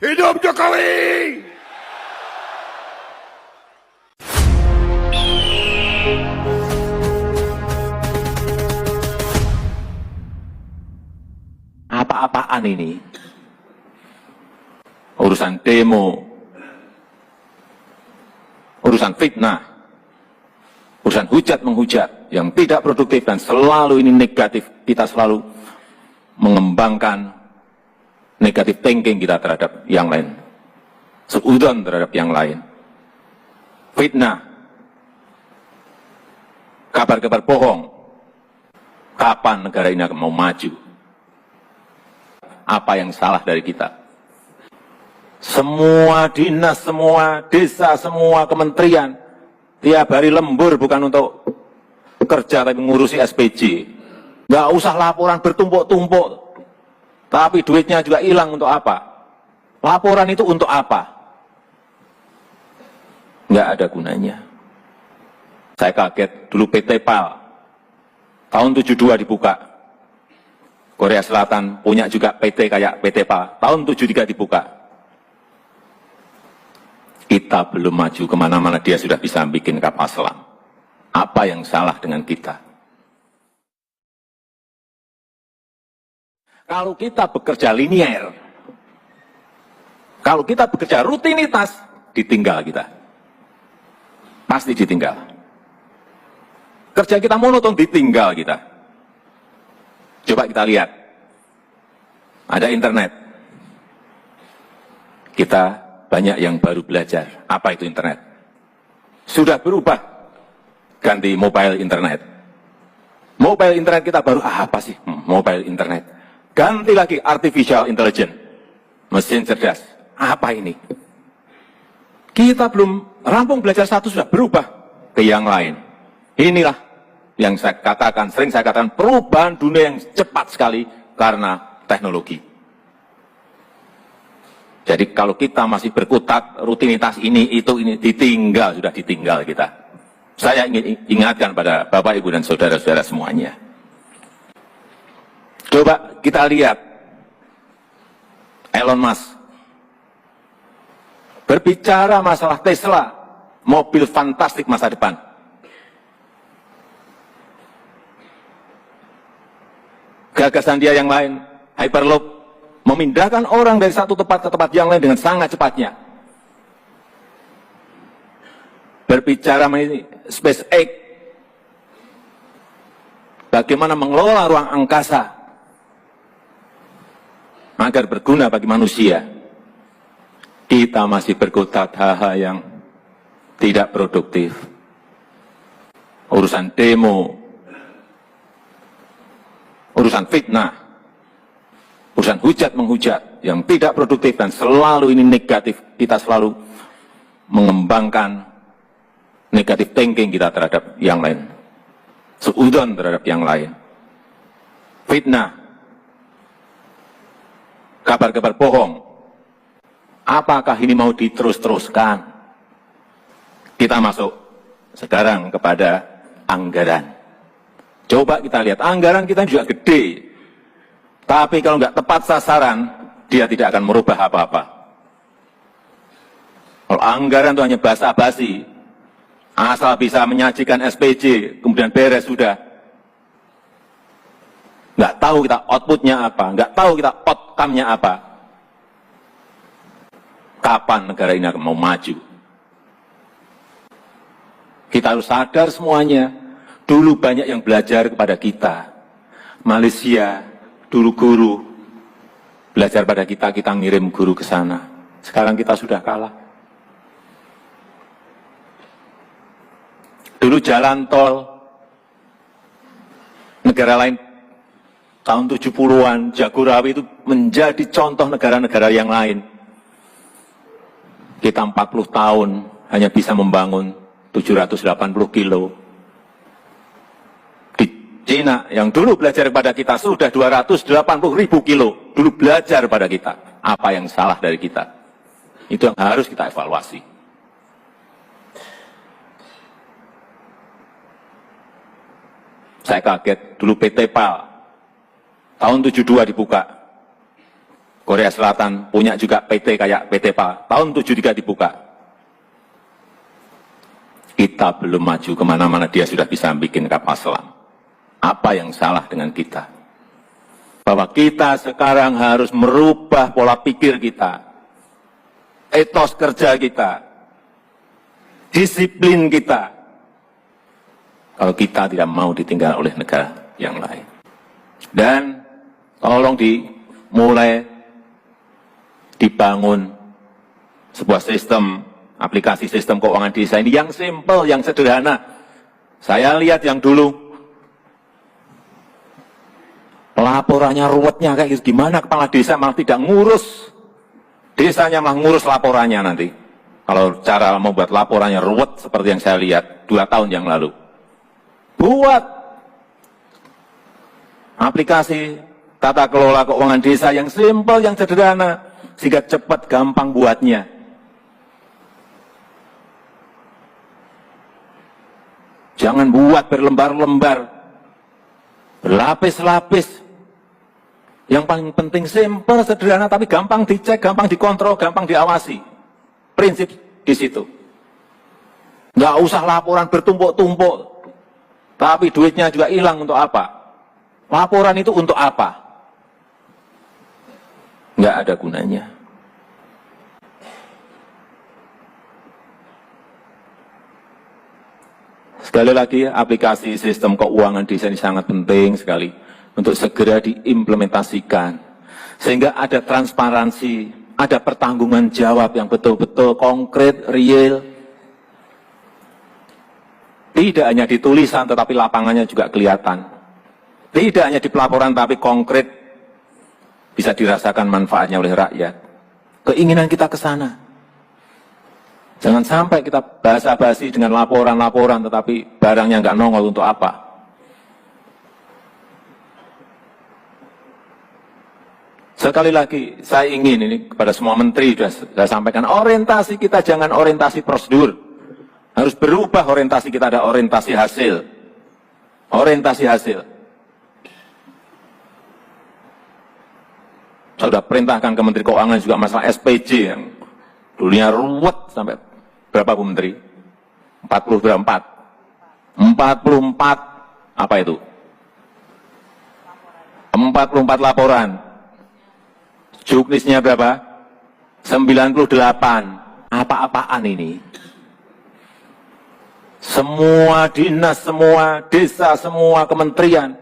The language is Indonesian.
Hidup Jokowi! Apa-apaan ini? Urusan demo, urusan fitnah, urusan hujat-menghujat yang tidak produktif dan selalu ini negatif. Kita selalu mengembangkan negatif thinking kita terhadap yang lain, seudon terhadap yang lain. Fitnah, kabar-kabar bohong. Kapan negara ini akan mau maju? Apa yang salah dari kita? Semua dinas, semua desa, semua kementerian tiap hari lembur bukan untuk kerja tapi ngurusi SPJ. Nggak usah laporan bertumpuk-tumpuk, tapi duitnya juga hilang. Untuk apa? Laporan itu untuk apa? Nggak ada gunanya. Saya kaget dulu PT PAL tahun 72 dibuka. Korea Selatan punya juga PT kayak PT PAL, tahun 73 dibuka. Kita belum maju kemana-mana, dia sudah bisa bikin kapal selam. Apa yang salah dengan kita? Kalau kita bekerja linier, kalau kita bekerja rutinitas, ditinggal kita. Pasti ditinggal. Kerja kita monoton, ditinggal kita. Coba kita lihat, ada internet. Kita banyak yang baru belajar, apa itu internet. Sudah berubah, ganti mobile internet. Mobile internet kita baru, apa sih mobile internet. Ganti lagi artificial intelligence, mesin cerdas, apa ini. Kita belum rampung belajar satu, sudah berubah ke yang lain. Inilah yang saya katakan, sering saya katakan, perubahan dunia yang cepat sekali karena teknologi. Jadi kalau kita masih berkutat rutinitas ini, itu, ini, ditinggal, sudah ditinggal kita. Saya ingin ingatkan pada Bapak, Ibu, dan saudara-saudara semuanya. Coba kita lihat Elon Musk berbicara masalah Tesla, mobil fantastik masa depan. Gagasan dia yang lain, Hyperloop, memindahkan orang dari satu tempat ke tempat yang lain dengan sangat cepatnya. Berbicara mengenai SpaceX, bagaimana mengelola ruang angkasa agar berguna bagi manusia. Kita masih berkutat hal-hal yang tidak produktif. Urusan demo, urusan fitnah, urusan hujat-menghujat yang tidak produktif dan selalu ini negatif. Kita selalu mengembangkan negatif thinking kita terhadap yang lain, seudon terhadap yang lain. Fitnah, kabar-kabar bohong. Apakah ini mau diterus-teruskan? Kita masuk sekarang kepada anggaran. Coba kita lihat, anggaran kita juga gede. Tapi kalau nggak tepat sasaran, dia tidak akan merubah apa-apa. Kalau anggaran itu hanya basa-basi, asal bisa menyajikan SPJ, kemudian beres sudah. Nggak tahu kita outputnya apa, nggak tahu kita outcome-nya apa. Kapan negara ini akan mau maju? Kita harus sadar semuanya. Dulu banyak yang belajar kepada kita. Malaysia, dulu guru belajar pada kita, kita ngirim guru ke sana. Sekarang kita sudah kalah. Dulu jalan tol, negara lain tahun 70-an, Jagorawi itu menjadi contoh negara-negara yang lain. Kita 40 tahun hanya bisa membangun 780 kilo. Di Cina yang dulu belajar pada kita sudah 280.000 kilo. Dulu belajar pada kita. Apa yang salah dari kita? Itu yang harus kita evaluasi. Saya kaget dulu PT PAL tahun 72 dibuka. Korea Selatan punya juga PT kayak PT PA, tahun 73 dibuka. Kita belum maju kemana-mana, dia sudah bisa bikin kapal selam. Apa yang salah dengan kita? Bahwa kita sekarang harus merubah pola pikir kita, etos kerja kita, disiplin kita, kalau kita tidak mau ditinggal oleh negara yang lain. Dan tolong dimulai dibangun sebuah sistem, aplikasi sistem keuangan desa ini yang simple, yang sederhana. Saya lihat yang dulu, laporannya ruwetnya kayak gitu. Gimana kepala desa malah tidak ngurus desanya, malah ngurus laporannya nanti. Kalau cara membuat laporannya ruwet seperti yang saya lihat 2 tahun yang lalu. Buat aplikasi tata kelola keuangan desa yang simple, yang sederhana, sehingga cepat, gampang buatnya. Jangan buat berlembar-lembar, berlapis-lapis. Yang paling penting simple, sederhana, tapi gampang dicek, gampang dikontrol, gampang diawasi. Prinsip di situ. Nggak usah laporan bertumpuk-tumpuk, tapi duitnya juga hilang untuk apa? Laporan itu untuk apa? Nggak ada gunanya. Sekali lagi, aplikasi sistem keuangan desa ini sangat penting sekali untuk segera diimplementasikan. Sehingga ada transparansi, ada pertanggungan jawab yang betul-betul konkret, real. Tidak hanya di tulisan, tetapi lapangannya juga kelihatan. Tidak hanya di pelaporan, tapi konkret, bisa dirasakan manfaatnya oleh rakyat. Keinginan kita ke sana. Jangan sampai kita basa-basi dengan laporan-laporan, tetapi barangnya nggak nongol untuk apa. Sekali lagi, saya ingin ini kepada semua menteri, sudah saya sampaikan, orientasi kita jangan orientasi prosedur. Harus berubah orientasi kita, ada orientasi hasil. Orientasi hasil. Saya sudah perintahkan ke Menteri Keuangan juga masalah SPJ yang dulunya ruwet sampai berapa Bu Menteri? 44. 44 apa itu? 44 laporan. Juknisnya berapa? 98. Apa-apaan ini? Semua dinas, semua desa, semua kementerian